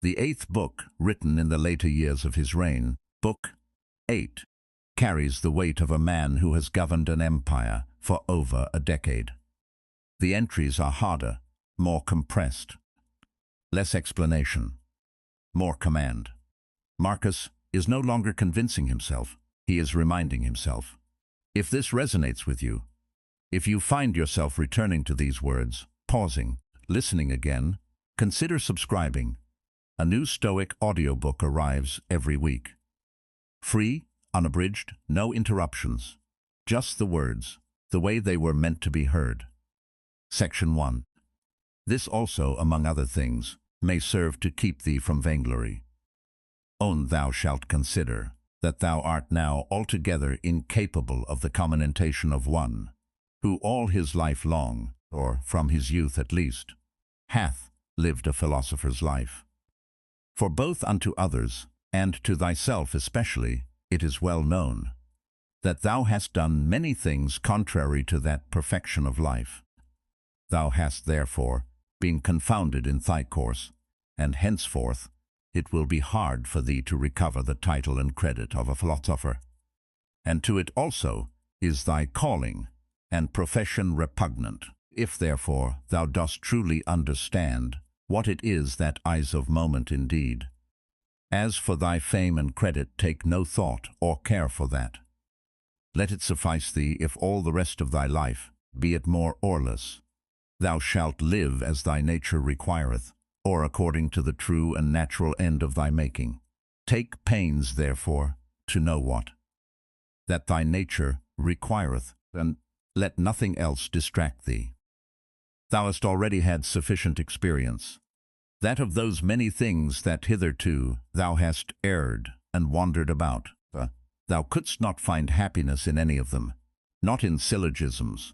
The 8th book, written in the later years of his reign, Book 8, carries the weight of a man who has governed an empire for over a decade. The entries are harder, more compressed, less explanation, more command. Marcus is no longer convincing himself, he is reminding himself. If this resonates with you, if you find yourself returning to these words, pausing, listening again, consider subscribing. A new Stoic audiobook arrives every week. Free, unabridged, no interruptions. Just the words, the way they were meant to be heard. Section 1. This also, among other things, may serve to keep thee from vainglory. Own thou shalt consider that thou art now altogether incapable of the commentation of one, who all his life long, or from his youth at least, hath lived a philosopher's life. For both unto others, and to thyself especially, it is well known, that thou hast done many things contrary to that perfection of life. Thou hast therefore been confounded in thy course, and henceforth it will be hard for thee to recover the title and credit of a philosopher. And to it also is thy calling and profession repugnant. If therefore thou dost truly understand what it is that is of moment indeed, as for thy fame and credit, take no thought or care for that. Let it suffice thee if all the rest of thy life, be it more or less, thou shalt live as thy nature requireth, or according to the true and natural end of thy making. Take pains, therefore, to know what that thy nature requireth, and let nothing else distract thee. Thou hast already had sufficient experience, that of those many things that hitherto thou hast erred and wandered about. Thou couldst not find happiness in any of them, not in syllogisms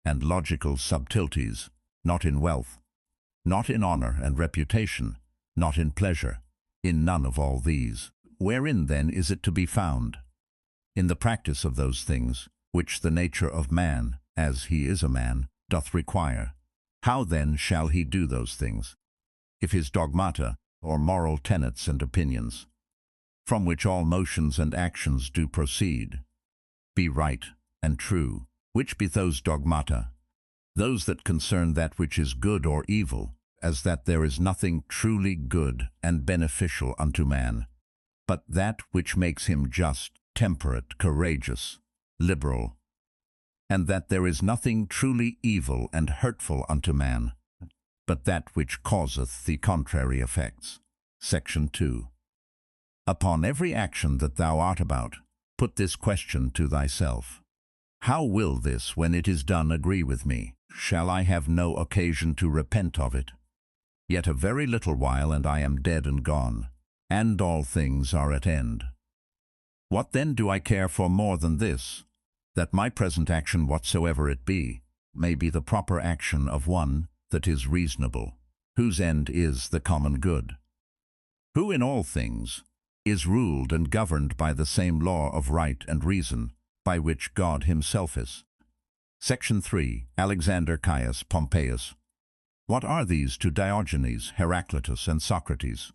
and logical subtleties, not in wealth, not in honor and reputation, not in pleasure, in none of all these. Wherein then is it to be found? In the practice of those things, which the nature of man, as he is a man, doth require. How then shall he do those things, if his dogmata, or moral tenets and opinions, from which all motions and actions do proceed, be right and true? Which be those dogmata? Those that concern that which is good or evil, as that there is nothing truly good and beneficial unto man, but that which makes him just, temperate, courageous, liberal, and that there is nothing truly evil and hurtful unto man, but that which causeth the contrary effects. Section 2. Upon every action that thou art about, put this question to thyself. How will this, when it is done, agree with me? Shall I have no occasion to repent of it? Yet a very little while, and I am dead and gone, and all things are at end. What then do I care for more than this? That my present action, whatsoever it be, may be the proper action of one that is reasonable, whose end is the common good, who in all things is ruled and governed by the same law of right and reason, by which God himself is. Section 3. Alexander Caius Pompeius. What are these to Diogenes, Heraclitus, and Socrates?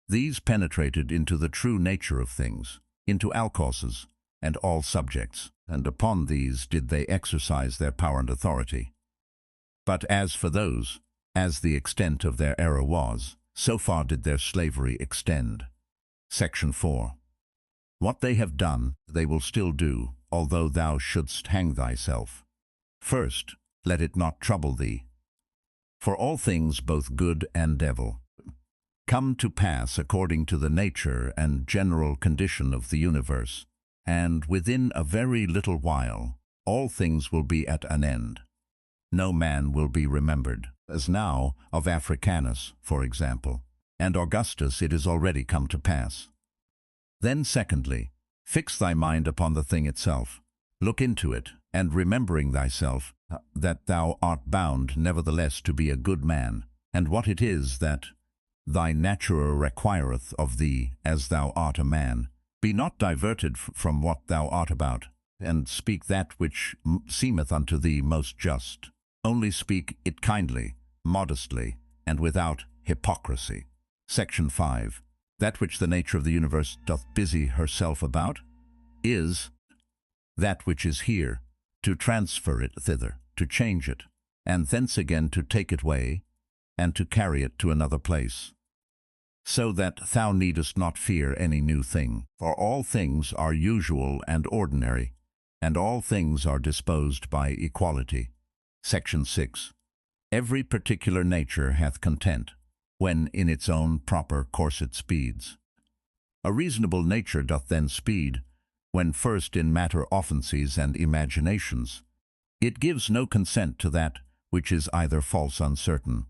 These penetrated into the true nature of things, into all causes and all subjects, and upon these did they exercise their power and authority. But as for those, as the extent of their error was, so far did their slavery extend. Section 4. What they have done, they will still do, although thou shouldst hang thyself. First, let it not trouble thee. For all things, both good and evil, come to pass according to the nature and general condition of the universe, and within a very little while all things will be at an end. No man will be remembered, as now of Africanus, for example, and Augustus it is already come to pass. Then secondly, fix thy mind upon the thing itself. Look into it, and remembering thyself, that thou art bound nevertheless to be a good man, and what it is that thy nature requireth of thee as thou art a man, be not diverted from what thou art about, and speak that which seemeth unto thee most just. Only speak it kindly, modestly, and without hypocrisy. Section 5. That which the nature of the universe doth busy herself about is that which is here, to transfer it thither, to change it, and thence again to take it away, and to carry it to another place. So that thou needest not fear any new thing, for all things are usual and ordinary, and all things are disposed by equality. Section 6. Every particular nature hath content, when in its own proper course it speeds. A reasonable nature doth then speed, when first in matter offences and imaginations. It gives no consent to that which is either false uncertain.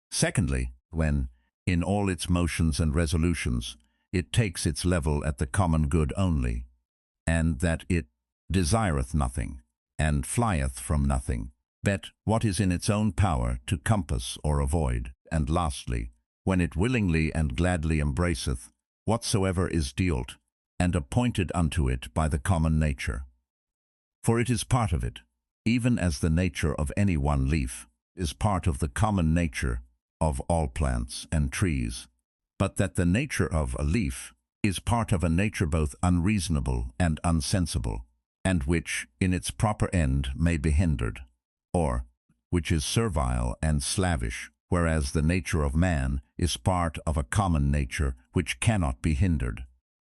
Secondly, when, in all its motions and resolutions, it takes its level at the common good only, and that it desireth nothing, and flieth from nothing, but what is in its own power to compass or avoid. And lastly, when it willingly and gladly embraceth whatsoever is dealt and appointed unto it by the common nature. For it is part of it, even as the nature of any one leaf is part of the common nature of all plants and trees, but that the nature of a leaf is part of a nature both unreasonable and unsensible, and which in its proper end may be hindered, or which is servile and slavish, whereas the nature of man is part of a common nature which cannot be hindered,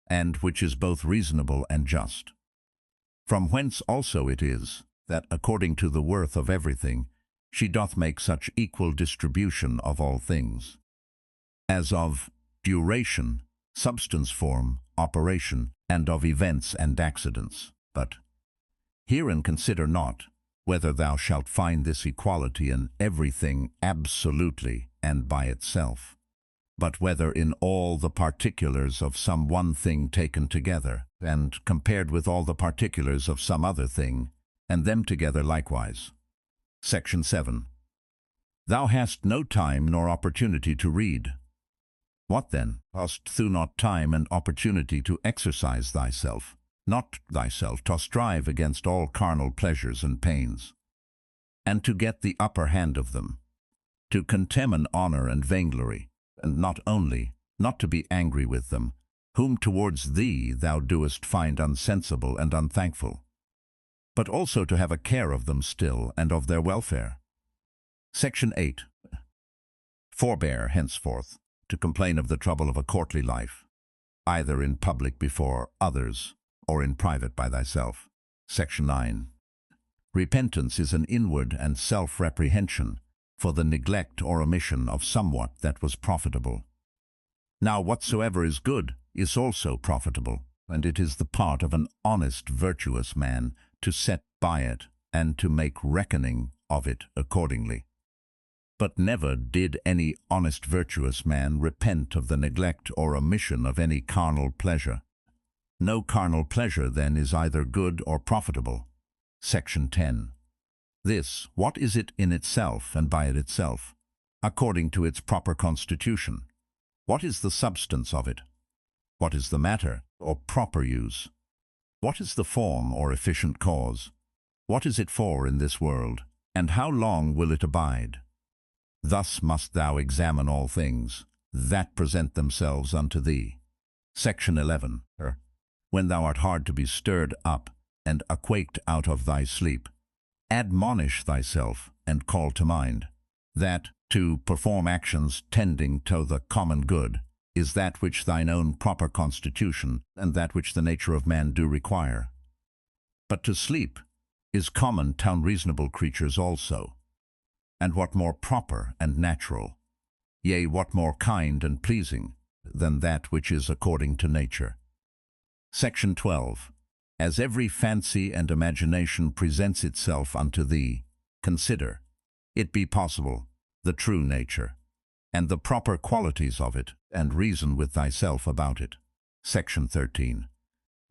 and which is both reasonable and just. From whence also it is, that according to the worth of everything, she doth make such equal distribution of all things, as of duration, substance, form, operation, and of events and accidents. But herein consider not whether thou shalt find this equality in everything absolutely and by itself, but whether in all the particulars of some one thing taken together, and compared with all the particulars of some other thing, and them together likewise. Section 7. Thou hast no time nor opportunity to read. What then? Hast thou not time and opportunity to exercise thyself, not thyself to strive against all carnal pleasures and pains, and to get the upper hand of them, to contemn and honor and vainglory, and not only, not to be angry with them, whom towards thee thou doest find unsensible and unthankful, but also to have a care of them still and of their welfare. Section 8. Forbear henceforth to complain of the trouble of a courtly life, either in public before others, or in private by thyself. Section 9. Repentance is an inward and self-reprehension for the neglect or omission of somewhat that was profitable. Now whatsoever is good is also profitable, and it is the part of an honest, virtuous man to set by it, and to make reckoning of it accordingly. But never did any honest, virtuous man repent of the neglect or omission of any carnal pleasure. No carnal pleasure, then, is either good or profitable. Section 10. This, what is it in itself and by it itself, according to its proper constitution? What is the substance of it? What is the matter, or proper use? What is the form or efficient cause? What is it for in this world, and how long will it abide? Thus must thou examine all things that present themselves unto thee. Section 11. When thou art hard to be stirred up and aquaked out of thy sleep, admonish thyself and call to mind that to perform actions tending to the common good is that which thine own proper constitution and that which the nature of man do require. But to sleep is common to unreasonable creatures also. And what more proper and natural, yea, what more kind and pleasing, than that which is according to nature? Section 12. As every fancy and imagination presents itself unto thee, consider, it be possible, the true nature, and the proper qualities of it, and reason with thyself about it. Section 13.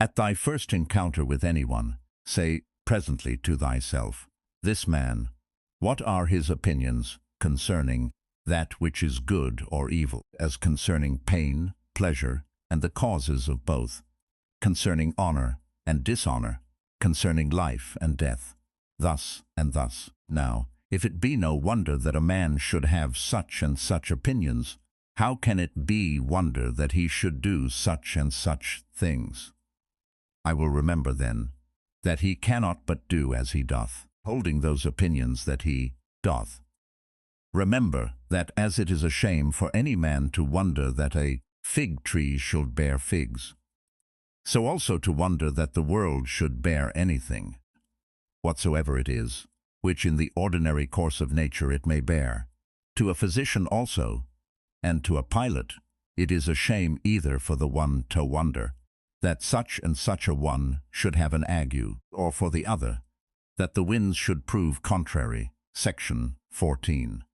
At thy first encounter with anyone, say presently to thyself, this man, what are his opinions concerning that which is good or evil, as concerning pain, pleasure, and the causes of both, concerning honor and dishonor, concerning life and death, thus and thus. Now, if it be no wonder that a man should have such and such opinions, How can it be wonder that he should do such and such things? I will remember then that he cannot but do as he doth, holding those opinions that he doth. Remember that as it is a shame for any man to wonder that a fig tree should bear figs, so also to wonder that the world should bear anything, whatsoever it is, which in the ordinary course of nature it may bear. To a physician also, and to a pilot, it is a shame either for the one to wonder that such and such a one should have an ague, or for the other, that the winds should prove contrary. Section 14.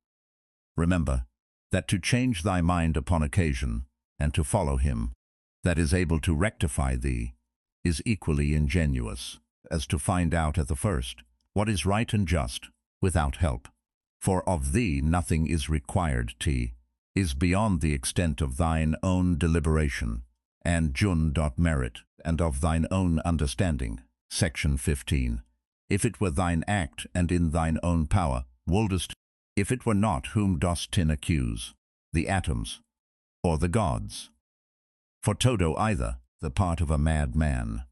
Remember that to change thy mind upon occasion, and to follow him that is able to rectify thee, is equally ingenious, as to find out at the first what is right and just, without help. For of thee nothing is required, is beyond the extent of thine own deliberation, and merit, and of thine own understanding. Section 15. If it were thine act, and in thine own power, wouldest, if it were not, whom dost tin accuse? The atoms, or the gods? For todo either, the part of a mad man.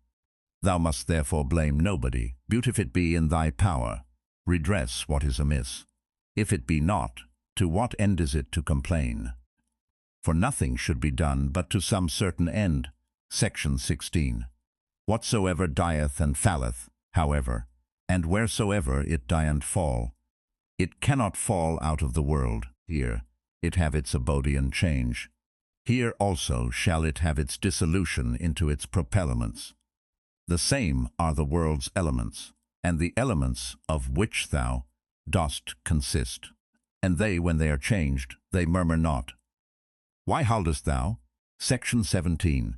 Thou must therefore blame nobody, but if it be in thy power, redress what is amiss. If it be not, to what end is it to complain? For nothing should be done but to some certain end. Section 16. Whatsoever dieth and falleth, however, and wheresoever it die and fall, it cannot fall out of the world. Here it have its abode and change. Here also shall it have its dissolution into its propellaments. The same are the world's elements, and the elements of which thou dost consist. And they, when they are changed, they murmur not. Why holdest thou? Section 17.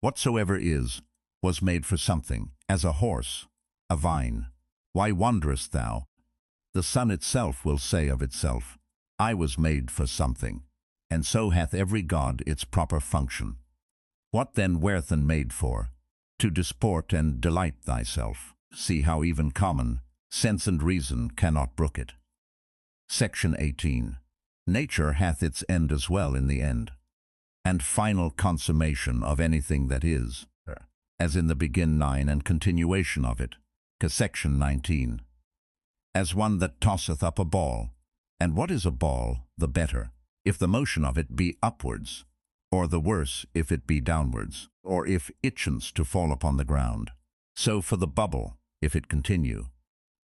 Whatsoever is, was made for something, as a horse, a vine. Why wanderest thou? The sun itself will say of itself, I was made for something, and so hath every god its proper function. What then wert and made for? To disport and delight thyself. See how even common sense and reason cannot brook it. Section 18. Nature hath its end as well in the end, and final consummation of anything that is, as in the begin 9 and continuation of it. Section 19. As one that tosseth up a ball. And what is a ball, the better, if the motion of it be upwards, or the worse if it be downwards, or if it chance to fall upon the ground. So for the bubble, if it continue,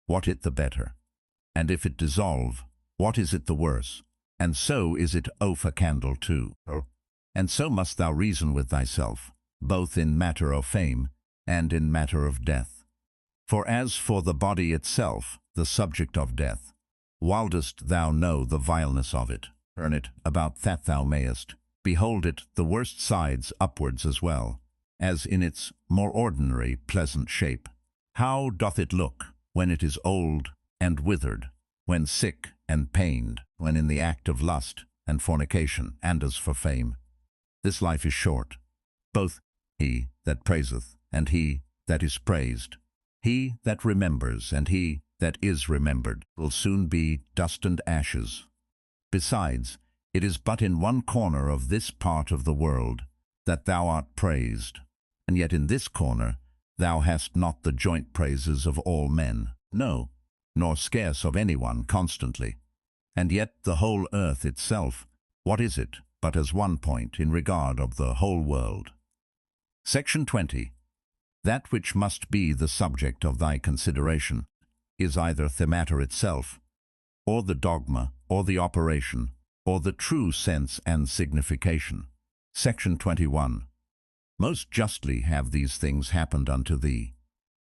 what it the better? And if it dissolve, what is it the worse? And so is it of a candle too. And so must thou reason with thyself, both in matter of fame and in matter of death. For as for the body itself, the subject of death, wildest thou know the vileness of it, turn it about that thou mayest, behold it the worst sides upwards as well, as in its more ordinary pleasant shape. How doth it look, when it is old and withered, when sick and pained, when in the act of lust and fornication, and as for fame? This life is short, both he that praiseth and he that is praised. He that remembers and he that is remembered will soon be dust and ashes. Besides, it is but in one corner of this part of the world that thou art praised, and yet in this corner thou hast not the joint praises of all men, no, nor scarce of any one constantly. And yet the whole earth itself, what is it but as one point in regard of the whole world? Section 20. That which must be the subject of thy consideration is either the matter itself, or the dogma, or the operation, or the true sense and signification. Section 21. Most justly have these things happened unto thee.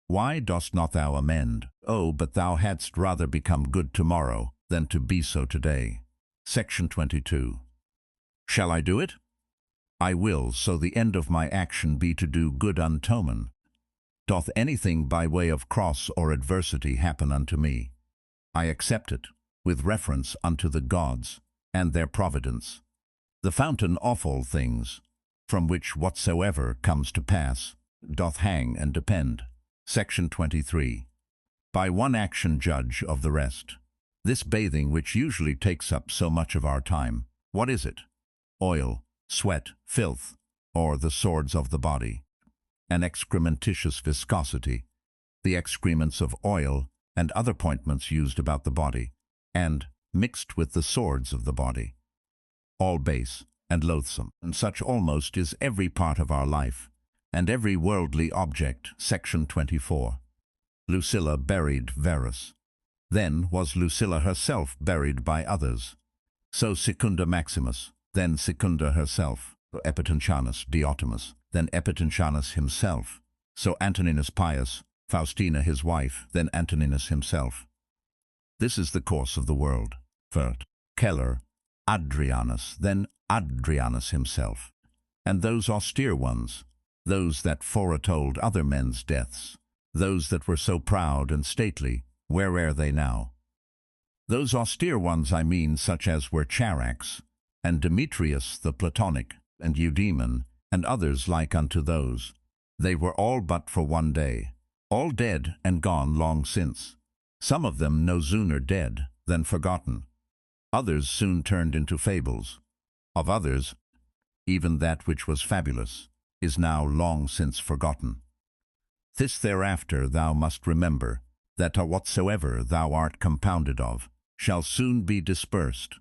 Why dost not thou amend? Oh, but thou hadst rather become good tomorrow than to be so today. Section 22. Shall I do it? I will, so the end of my action be to do good untomen. Doth anything by way of cross or adversity happen unto me, I accept it, with reference unto the gods and their providence, the fountain of all things, from which whatsoever comes to pass doth hang and depend. Section 23. By one action judge of the rest. This bathing which usually takes up so much of our time, what is it? oil, sweat, filth, or the swords of the body. An excrementitious viscosity, the excrements of oil and other ointments used about the body, and mixed with the swords of the body. All base and loathsome, and such almost is every part of our life, and every worldly object. Section 24. Lucilla buried Verus. Then was Lucilla herself buried by others. So Secunda Maximus, then Secunda herself, so Epitantianus Diotimus, then Epitantianus himself, so Antoninus Pius, Faustina his wife, then Antoninus himself. This is the course of the world. First, Keller, Adrianus, then Adrianus himself, and those austere ones, those that foretold other men's deaths, those that were so proud and stately, where are they now? Those austere ones I mean, such as were Charax, and Demetrius the Platonic, and Eudaemon, and others like unto those. They were all but for one day, all dead and gone long since. Some of them no sooner dead than forgotten. Others soon turned into fables. Of others, even that which was fabulous is now long since forgotten. This thereafter thou must remember, that whatsoever thou art compounded of shall soon be dispersed,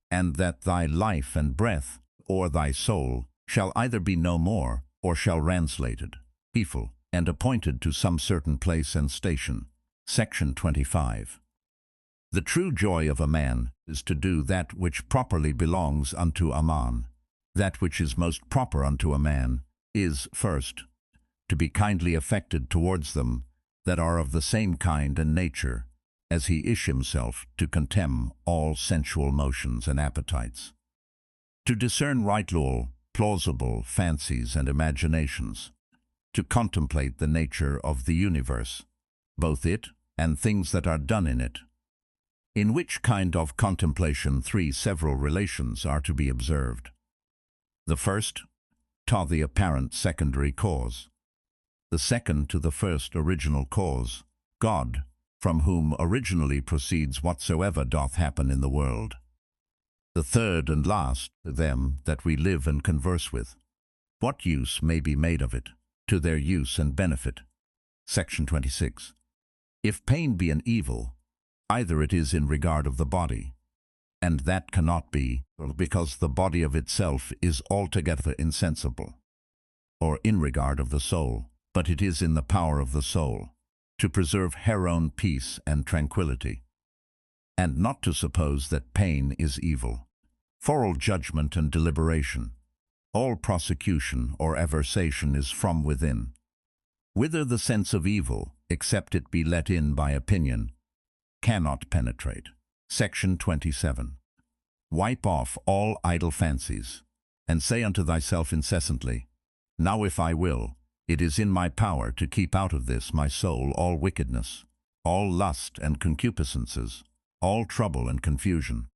and that thy life and breath, or thy soul, shall either be no more, or shall translated, peaceful, and appointed to some certain place and station. Section 25. The true joy of a man is to do that which properly belongs unto a man. That which is most proper unto a man is, first, to be kindly affected towards them that are of the same kind and nature, as he ish himself to contemn all sensual motions and appetites. To discern right law, plausible fancies and imaginations. To contemplate the nature of the universe, both it and things that are done in it. In which kind of contemplation three several relations are to be observed. The first, to the apparent secondary cause. The second to the first original cause, God, from whom originally proceeds whatsoever doth happen in the world. The third and last, to them that we live and converse with. What use may be made of it, to their use and benefit. Section 26. If pain be an evil, either it is in regard of the body, and that cannot be, because the body of itself is altogether insensible, or in regard of the soul, but it is in the power of the soul, to preserve her own peace and tranquillity, and not to suppose that pain is evil. For all judgment and deliberation, all prosecution or aversation is from within, whither the sense of evil, except it be let in by opinion, cannot penetrate. Section 27. Wipe off all idle fancies, and say unto thyself incessantly, Now if I will, it is in my power to keep out of this my soul all wickedness, all lust and concupiscences, all trouble and confusion.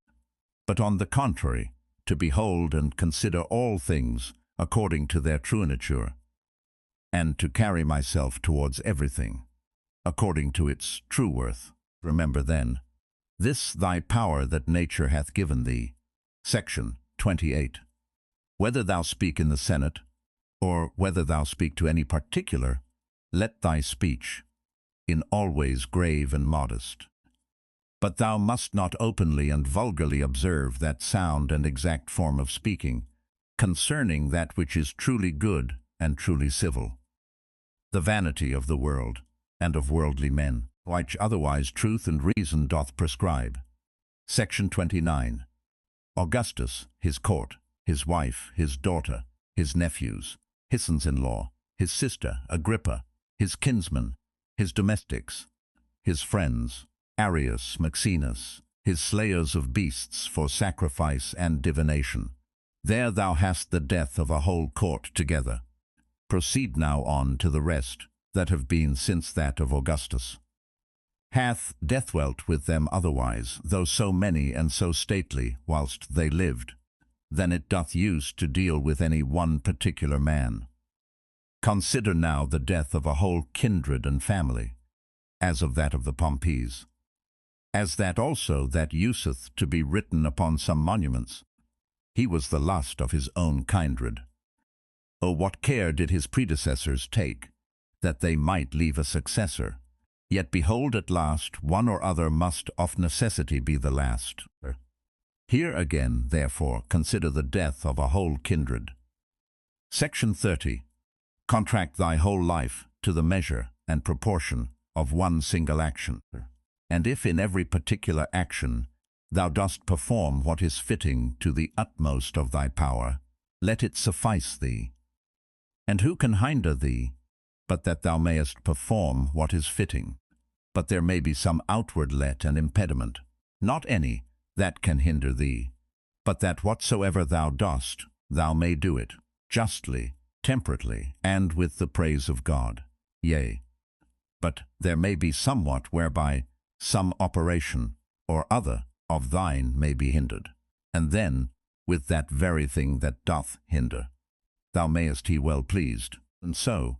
But on the contrary, to behold and consider all things according to their true nature, and to carry myself towards everything according to its true worth. Remember then, this thy power that nature hath given thee. Section 28. Whether thou speak in the Senate, or whether thou speak to any particular, let thy speech in always grave and modest. But thou must not openly and vulgarly observe that sound and exact form of speaking, concerning that which is truly good and truly civil. The vanity of the world, and of worldly men, which otherwise truth and reason doth prescribe. Section 29. Augustus, his court, his wife, his daughter, his nephews, his sons-in-law, his sister, Agrippa, his kinsmen, his domestics, his friends, Arius, Maximus, his slayers of beasts for sacrifice and divination. There thou hast the death of a whole court together. Proceed now on to the rest that have been since that of Augustus. Hath death dwelt with them otherwise, though so many and so stately, whilst they lived, than it doth use to deal with any one particular man? Consider now the death of a whole kindred and family, as of that of the Pompeys, as that also that useth to be written upon some monuments, he was the lust of his own kindred. Oh, what care did his predecessors take, that they might leave a successor? Yet behold, at last one or other must of necessity be the last. Here again, therefore, consider the death of a whole kindred. Section 30. Contract thy whole life to the measure and proportion of one single action. And if in every particular action thou dost perform what is fitting to the utmost of thy power, let it suffice thee. And who can hinder thee, but that thou mayest perform what is fitting? But there may be some outward let and impediment, not any, that can hinder thee, but that whatsoever thou dost, thou may do it, justly, temperately, and with the praise of God. Yea, but there may be somewhat whereby some operation or other of thine may be hindered, and then, with that very thing that doth hinder, thou mayest be well pleased. And so,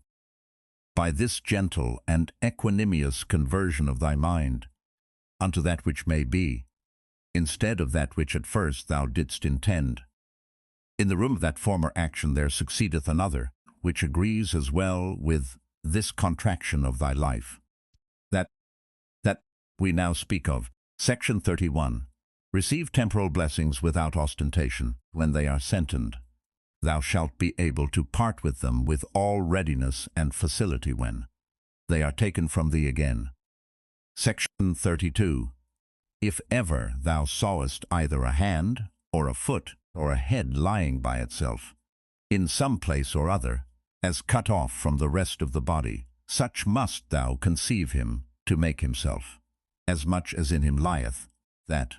by this gentle and equanimous conversion of thy mind unto that which may be, instead of that which at first thou didst intend, in the room of that former action there succeedeth another, which agrees as well with this contraction of thy life, that we now speak of. Section 31. Receive temporal blessings without ostentation. When they are sentient, thou shalt be able to part with them with all readiness and facility when they are taken from thee again. Section 32. If ever thou sawest either a hand, or a foot, or a head lying by itself, in some place or other, as cut off from the rest of the body, such must thou conceive him to make himself, as much as in him lieth, that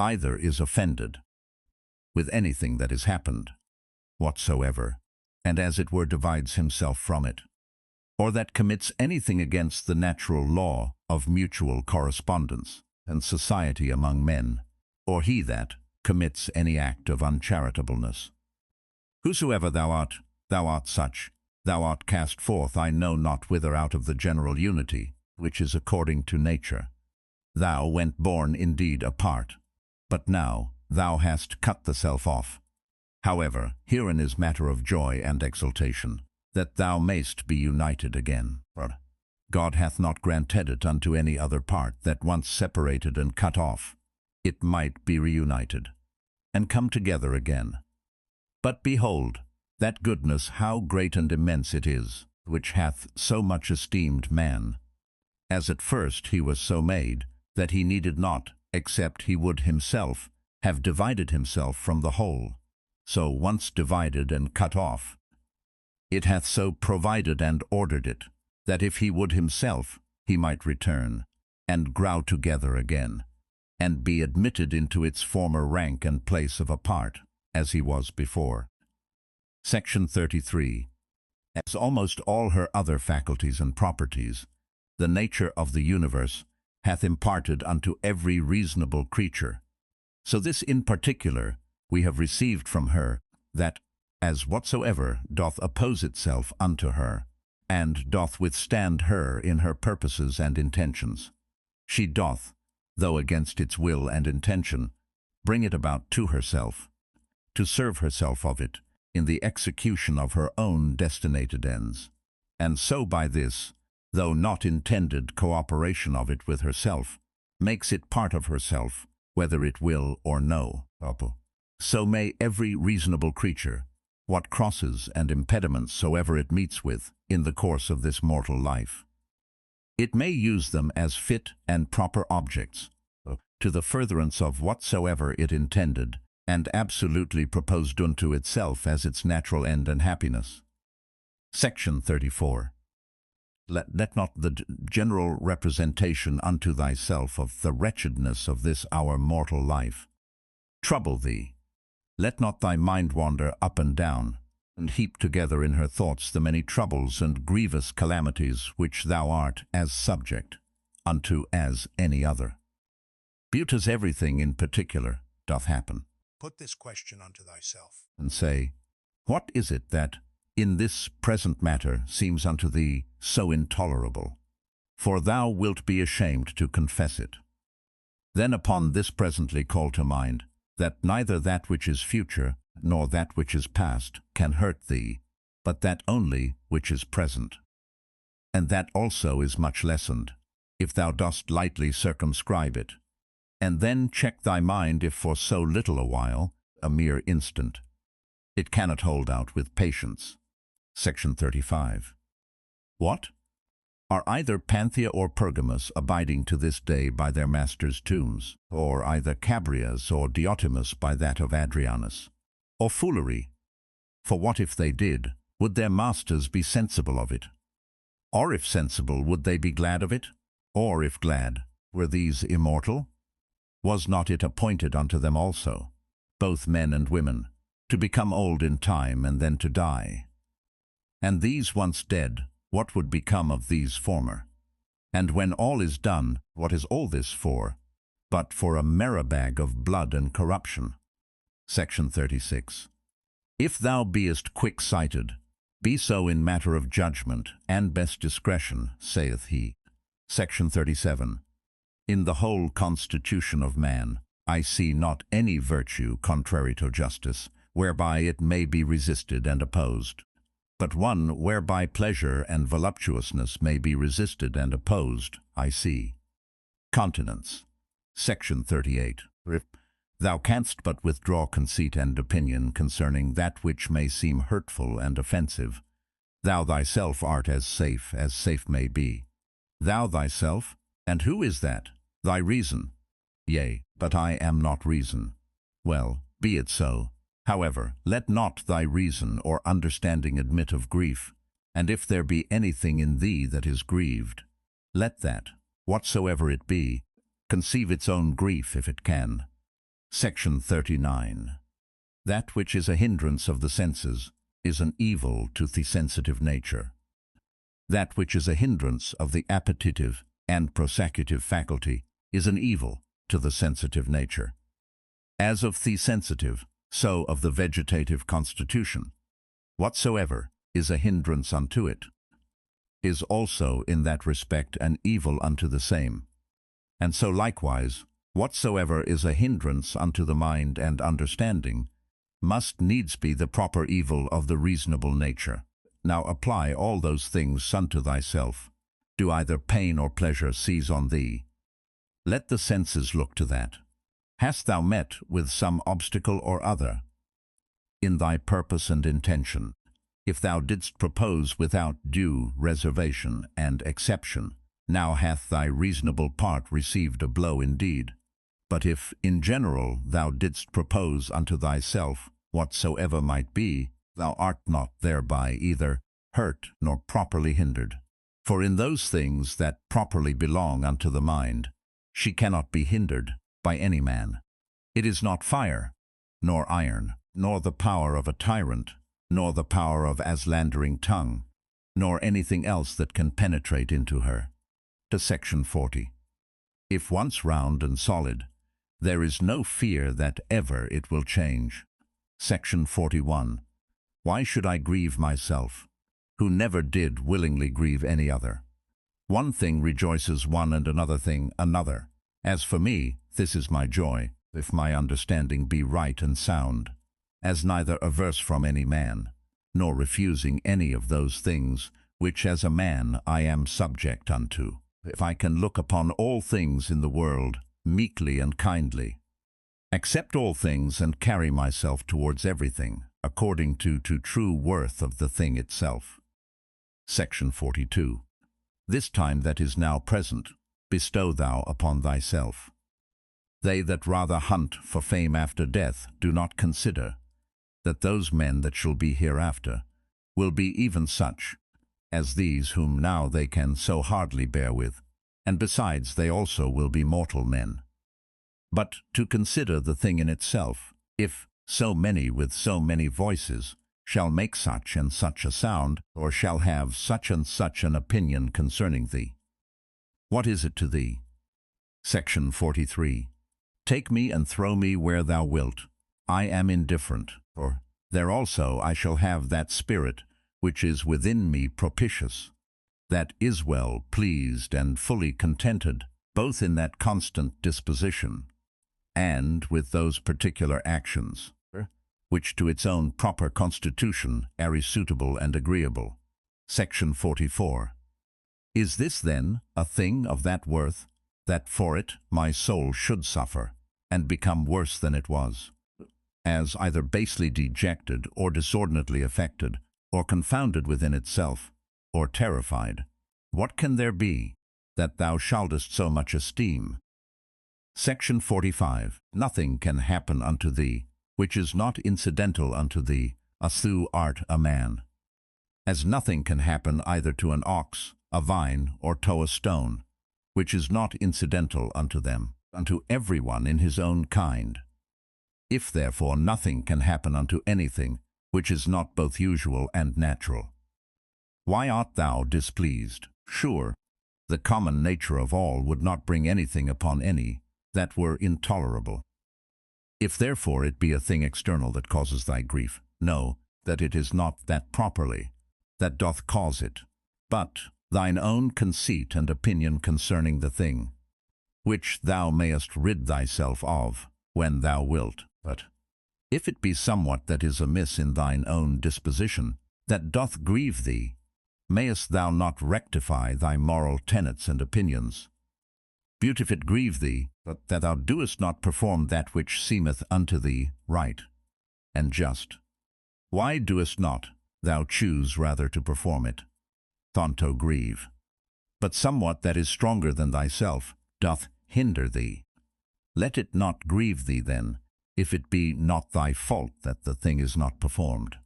either is offended with anything that is happened, whatsoever, and as it were divides himself from it, or that commits anything against the natural law of mutual correspondence and society among men, or he that commits any act of uncharitableness. Whosoever thou art such, thou art cast forth I know not whither out of the general unity, which is according to nature. Thou went born indeed apart, but now thou hast cut the self off. However, herein is matter of joy and exultation, that thou mayst be united again. For God hath not granted it unto any other part, that once separated and cut off, it might be reunited, and come together again. But behold, that goodness how great and immense it is, which hath so much esteemed man, as at first he was so made, that he needed not, except he would himself, have divided himself from the whole. So once divided and cut off, it hath so provided and ordered it, that if he would himself, he might return, and grow together again, and be admitted into its former rank and place of a part, as he was before. Section 33. As almost all her other faculties and properties, the nature of the universe hath imparted unto every reasonable creature. So this in particular we have received from her, that as whatsoever doth oppose itself unto her, and doth withstand her in her purposes and intentions, she doth, though against its will and intention, bring it about to herself, to serve herself of it in the execution of her own destinated ends, and so by this, though not intended cooperation of it with herself, makes it part of herself, whether it will or no. So may every reasonable creature, what crosses and impediments soever it meets with in the course of this mortal life, it may use them as fit and proper objects, to the furtherance of whatsoever it intended and absolutely proposed unto itself as its natural end and happiness. Section 34. Let not the general representation unto thyself of the wretchedness of this our mortal life trouble thee. Let not thy mind wander up and down, and heap together in her thoughts the many troubles and grievous calamities which thou art as subject unto as any other. Beaut as everything in particular doth happen. Put this question unto thyself, and say, what is it that in this present matter seems unto thee so intolerable? For thou wilt be ashamed to confess it. Then upon this presently call to mind that neither that which is future nor that which is past can hurt thee, but that only which is present. And that also is much lessened, if thou dost lightly circumscribe it. And then check thy mind if for so little a while, a mere instant, it cannot hold out with patience. Section 35. What? Are either Panthea or Pergamus abiding to this day by their master's tombs, or either Cabrias or Diotimus by that of Adrianus? Or foolery? For what if they did? Would their masters be sensible of it? Or if sensible, would they be glad of it? Or if glad, were these immortal? Was not it appointed unto them also, both men and women, to become old in time and then to die? And these once dead, what would become of these former? And when all is done, what is all this for, but for a merry-bag of blood and corruption? Section 36. If thou beest quick-sighted, be so in matter of judgment and best discretion, saith he. Section 37. In the whole constitution of man, I see not any virtue contrary to justice, whereby it may be resisted and opposed, but one whereby pleasure and voluptuousness may be resisted and opposed, I see. Continence. Section 38. If thou canst but withdraw conceit and opinion concerning that which may seem hurtful and offensive, thou thyself art as safe may be. Thou thyself? And who is that? Thy reason. Yea, but I am not reason. Well, be it so. However, let not thy reason or understanding admit of grief, and if there be anything in thee that is grieved, let that, whatsoever it be, conceive its own grief if it can. Section 39. That which is a hindrance of the senses is an evil to the sensitive nature. That which is a hindrance of the appetitive and prosecutive faculty is an evil to the sensitive nature. As of the sensitive, so of the vegetative constitution, whatsoever is a hindrance unto it, is also in that respect an evil unto the same. And so likewise, whatsoever is a hindrance unto the mind and understanding, must needs be the proper evil of the reasonable nature. Now apply all those things unto thyself. Do either pain or pleasure seize on thee? Let the senses look to that. Hast thou met with some obstacle or other in thy purpose and intention? If thou didst propose without due reservation and exception, now hath thy reasonable part received a blow indeed. But if in general thou didst propose unto thyself whatsoever might be, thou art not thereby either hurt nor properly hindered. For in those things that properly belong unto the mind, she cannot be hindered by any man. It is not fire, nor iron, nor the power of a tyrant, nor the power of a slandering tongue, nor anything else that can penetrate into her. To Section 40. If once round and solid, there is no fear that ever it will change. Section 41. Why should I grieve myself, who never did willingly grieve any other? One thing rejoices one and another thing another. As for me, this is my joy, if my understanding be right and sound, as neither averse from any man, nor refusing any of those things which as a man I am subject unto, if I can look upon all things in the world meekly and kindly, accept all things and carry myself towards everything, according to true worth of the thing itself. Section 42. This time that is now present, bestow thou upon thyself. They that rather hunt for fame after death do not consider that those men that shall be hereafter will be even such as these whom now they can so hardly bear with, and besides they also will be mortal men. But to consider the thing in itself, if so many with so many voices shall make such and such a sound, or shall have such and such an opinion concerning thee, what is it to thee? Section 43. Take me and throw me where thou wilt. I am indifferent, for there also I shall have that spirit which is within me propitious, that is well pleased and fully contented, both in that constant disposition, and with those particular actions, which to its own proper constitution are suitable and agreeable. Section 44. Is this then a thing of that worth, that for it my soul should suffer, and become worse than it was, as either basely dejected, or disordinately affected, or confounded within itself, or terrified? What can there be, that thou shouldest so much esteem? Section 45. Nothing can happen unto thee, which is not incidental unto thee, as thou art a man. As nothing can happen either to an ox, a vine, or to a stone, which is not incidental unto them, unto every one in his own kind. If therefore nothing can happen unto anything, which is not both usual and natural, why art thou displeased? Sure, the common nature of all would not bring anything upon any that were intolerable. If therefore it be a thing external that causes thy grief, know that it is not that properly that doth cause it, but thine own conceit and opinion concerning the thing, which thou mayest rid thyself of when thou wilt. But if it be somewhat that is amiss in thine own disposition, that doth grieve thee, mayest thou not rectify thy moral tenets and opinions? But if it grieve thee, but that thou doest not perform that which seemeth unto thee right and just, why doest not thou choose rather to perform it? Thonto grieve. But somewhat that is stronger than thyself doth hinder thee. Let it not grieve thee then, if it be not thy fault that the thing is not performed.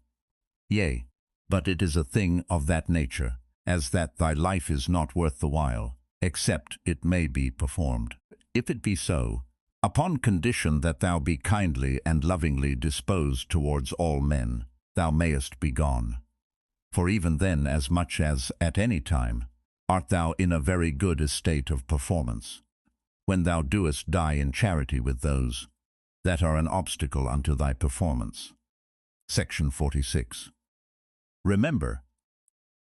Yea, but it is a thing of that nature, as that thy life is not worth the while, except it may be performed. If it be so, upon condition that thou be kindly and lovingly disposed towards all men, thou mayest be gone. For even then, as much as at any time, art thou in a very good estate of performance, when thou doest die in charity with those that are an obstacle unto thy performance. Section 46. Remember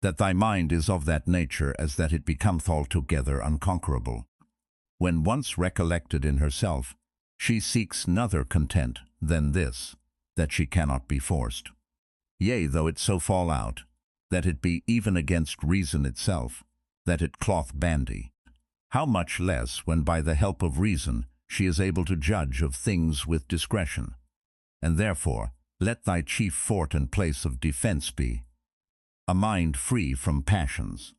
that thy mind is of that nature as that it becometh altogether unconquerable. When once recollected in herself, she seeks nother content than this, that she cannot be forced. Yea, though it so fall out, that it be even against reason itself, that it cloth bandy, how much less when by the help of reason she is able to judge of things with discretion. And therefore let thy chief fort and place of defense be a mind free from passions,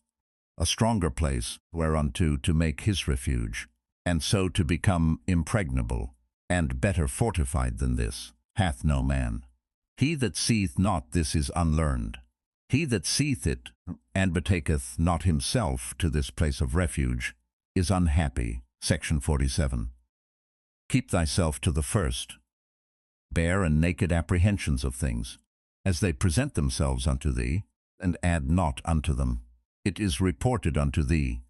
a stronger place whereunto to make his refuge, and so to become impregnable, and better fortified than this, hath no man. He that seeth not this is unlearned. He that seeth it, and betaketh not himself to this place of refuge, is unhappy. Section 47. Keep thyself to the first, bare and naked apprehensions of things, as they present themselves unto thee, and add not unto them. It is reported unto thee,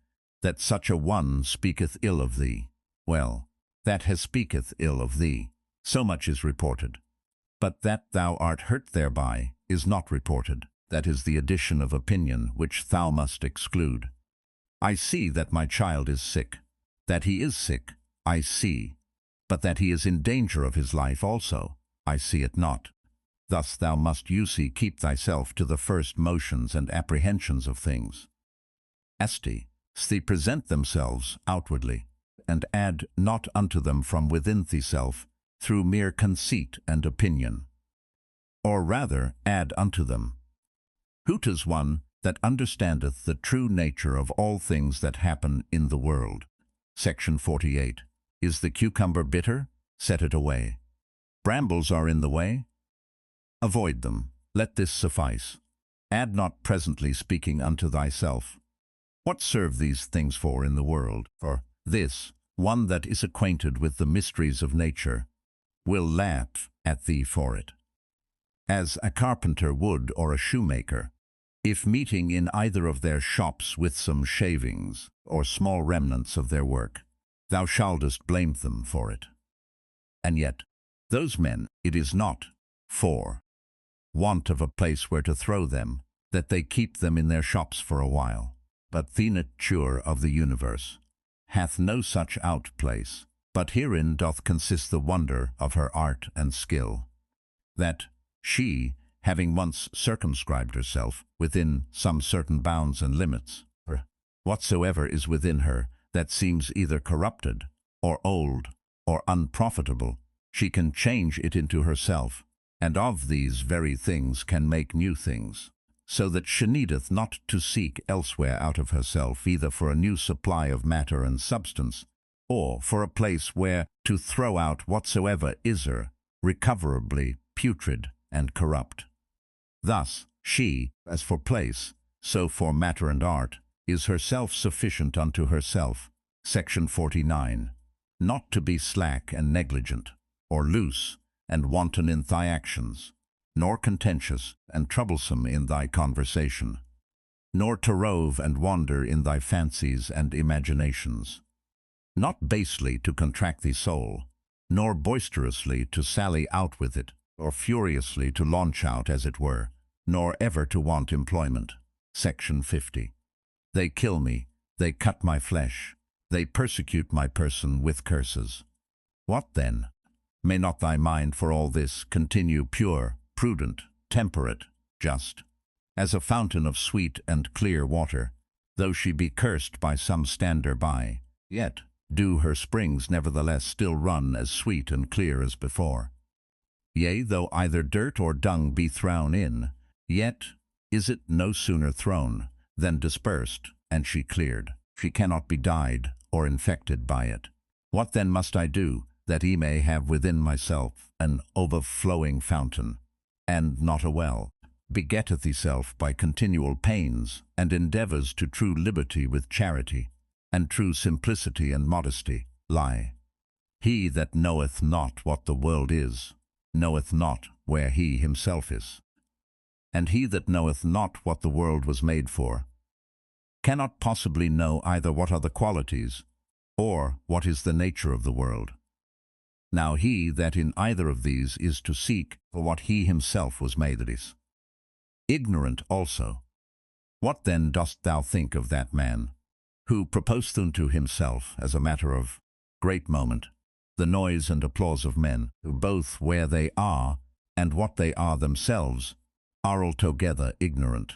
that such a one speaketh ill of thee. Well, that has speaketh ill of thee, so much is reported. But that thou art hurt thereby is not reported. That is the addition of opinion which thou must exclude. I see that my child is sick. That he is sick, I see. But that he is in danger of his life also, I see it not. Thus thou must, you see, keep thyself to the first motions and apprehensions of things. Esti, they present themselves outwardly, and add not unto them from within thyself, through mere conceit and opinion. Or rather, add unto them. Who 'tis one that understandeth the true nature of all things that happen in the world. Section 48. Is the cucumber bitter? Set it away. Brambles are in the way? Avoid them. Let this suffice. Add not presently speaking unto thyself. What serve these things for in the world? For this, one that is acquainted with the mysteries of nature, will laugh at thee for it, as a carpenter would or a shoemaker, if meeting in either of their shops with some shavings or small remnants of their work, thou shouldest blame them for it. And yet, those men, it is not for want of a place where to throw them, that they keep them in their shops for a while, but the nature of the universe hath no such out place, But herein doth consist the wonder of her art and skill, that she, having once circumscribed herself within some certain bounds and limits, whatsoever is within her that seems either corrupted, or old, or unprofitable, she can change it into herself, and of these very things can make new things, so that she needeth not to seek elsewhere out of herself either for a new supply of matter and substance, or for a place where to throw out whatsoever is her, recoverably putrid and corrupt. Thus she, as for place, so for matter and art, is herself sufficient unto herself. Section 49. Not to be slack and negligent, or loose and wanton in thy actions, nor contentious and troublesome in thy conversation, nor to rove and wander in thy fancies and imaginations, not basely to contract thy soul, nor boisterously to sally out with it, or furiously to launch out as it were, nor ever to want employment. Section 50. They kill me, they cut my flesh, they persecute my person with curses. What then? May not thy mind for all this continue pure, prudent, temperate, just, as a fountain of sweet and clear water, though she be cursed by some stander by, yet do her springs nevertheless still run as sweet and clear as before. Yea, though either dirt or dung be thrown in, yet is it no sooner thrown than dispersed, and she cleared. She cannot be dyed or infected by it. What then must I do, that I may have within myself an overflowing fountain, and not a well, begetteth itself by continual pains, and endeavours to true liberty with charity, and true simplicity and modesty lie. He that knoweth not what the world is, knoweth not where he himself is. And he that knoweth not what the world was made for, cannot possibly know either what are the qualities, or what is the nature of the world. Now he that in either of these is to seek for what he himself was made is ignorant also. What then dost thou think of that man, who proposed unto himself, as a matter of great moment, the noise and applause of men, who both where they are, and what they are themselves, are altogether ignorant?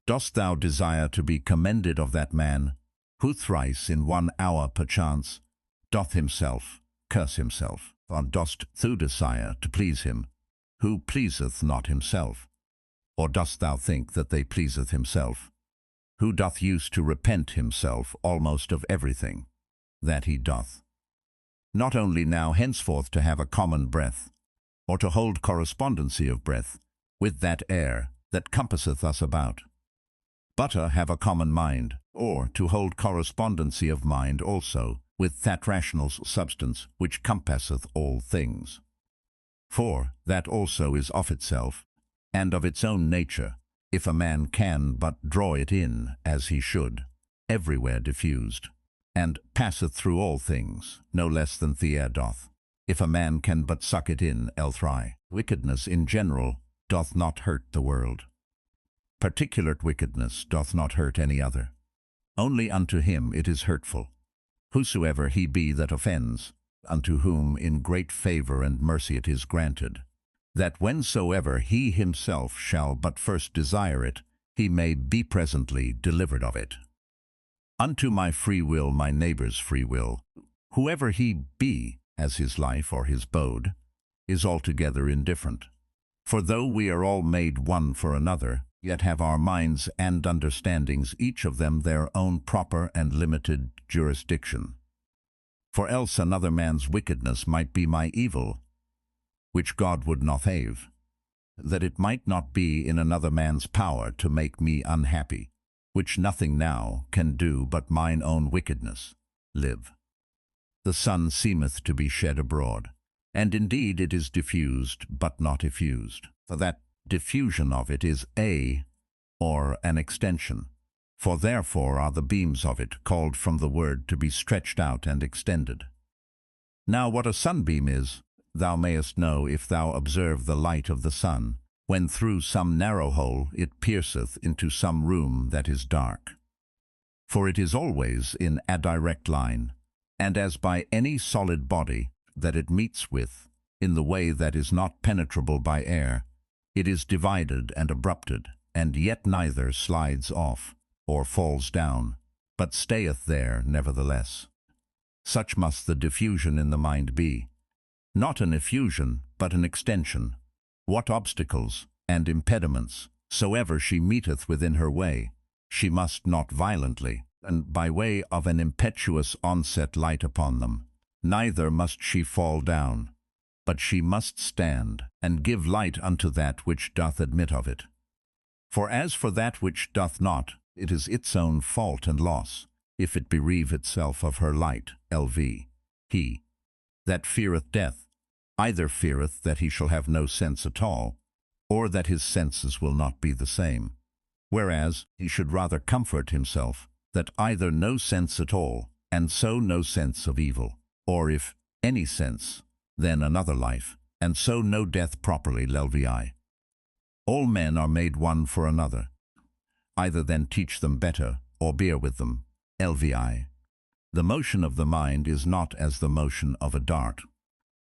Dost thou desire to be commended of that man, who thrice in 1 hour perchance doth himself curse himself? Or dost thou desire to please him, who pleaseth not himself? Or dost thou think that they pleaseth himself, who doth use to repent himself almost of everything that he doth? Not only now henceforth to have a common breath, or to hold correspondency of breath with that air that compasseth us about, but to have a common mind, or to hold correspondency of mind also with that rational substance which compasseth all things. For that also is of itself, and of its own nature, if a man can but draw it in as he should, everywhere diffused, and passeth through all things, no less than the air doth, if a man can but suck it in elthry. Wickedness in general doth not hurt the world. Particular wickedness doth not hurt any other. Only unto him it is hurtful, whosoever he be that offends, unto whom in great favour and mercy it is granted, that whensoever he himself shall but first desire it, he may be presently delivered of it. Unto my free will my neighbour's free will, whoever he be, as his life or his bode, is altogether indifferent. For though we are all made one for another, yet have our minds and understandings each of them their own proper and limited jurisdiction. For else another man's wickedness might be my evil, which God would not have, that it might not be in another man's power to make me unhappy, which nothing now can do but mine own wickedness live. The sun seemeth to be shed abroad, and indeed it is diffused, but not effused, for that diffusion of it is or an extension, for therefore are the beams of it called from the word to be stretched out and extended. Now what a sunbeam is, thou mayest know if thou observe the light of the sun, when through some narrow hole it pierceth into some room that is dark. For it is always in a direct line, And as by any solid body that it meets with, in the way that is not penetrable by air, it is divided and abrupted, and yet neither slides off, or falls down, but stayeth there nevertheless. Such must the diffusion in the mind be, not an effusion, but an extension. What obstacles and impediments soever she meeteth within her way, she must not violently, and by way of an impetuous onset light upon them, neither must she fall down, but she must stand, and give light unto that which doth admit of it. For as for that which doth not, it is its own fault and loss, if it bereave itself of her light. Lv. He that feareth death, either feareth that he shall have no sense at all, or that his senses will not be the same, whereas he should rather comfort himself that either no sense at all, and so no sense of evil, or if any sense, then another life, and so no death properly. Lvi. All men are made one for another. Either then teach them better, or bear with them. Lvi. The motion of the mind is not as the motion of a dart.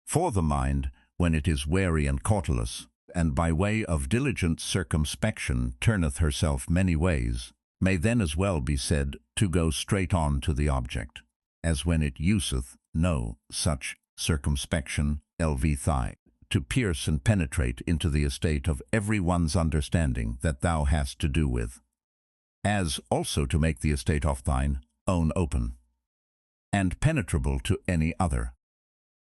For the mind, when it is wary and cautelous, and by way of diligent circumspection turneth herself many ways, may then as well be said to go straight on to the object, as when it useth no such circumspection. Lv. Thigh. To pierce and penetrate into the estate of every one's understanding that thou hast to do with, as also to make the estate of thine own open, and penetrable to any other.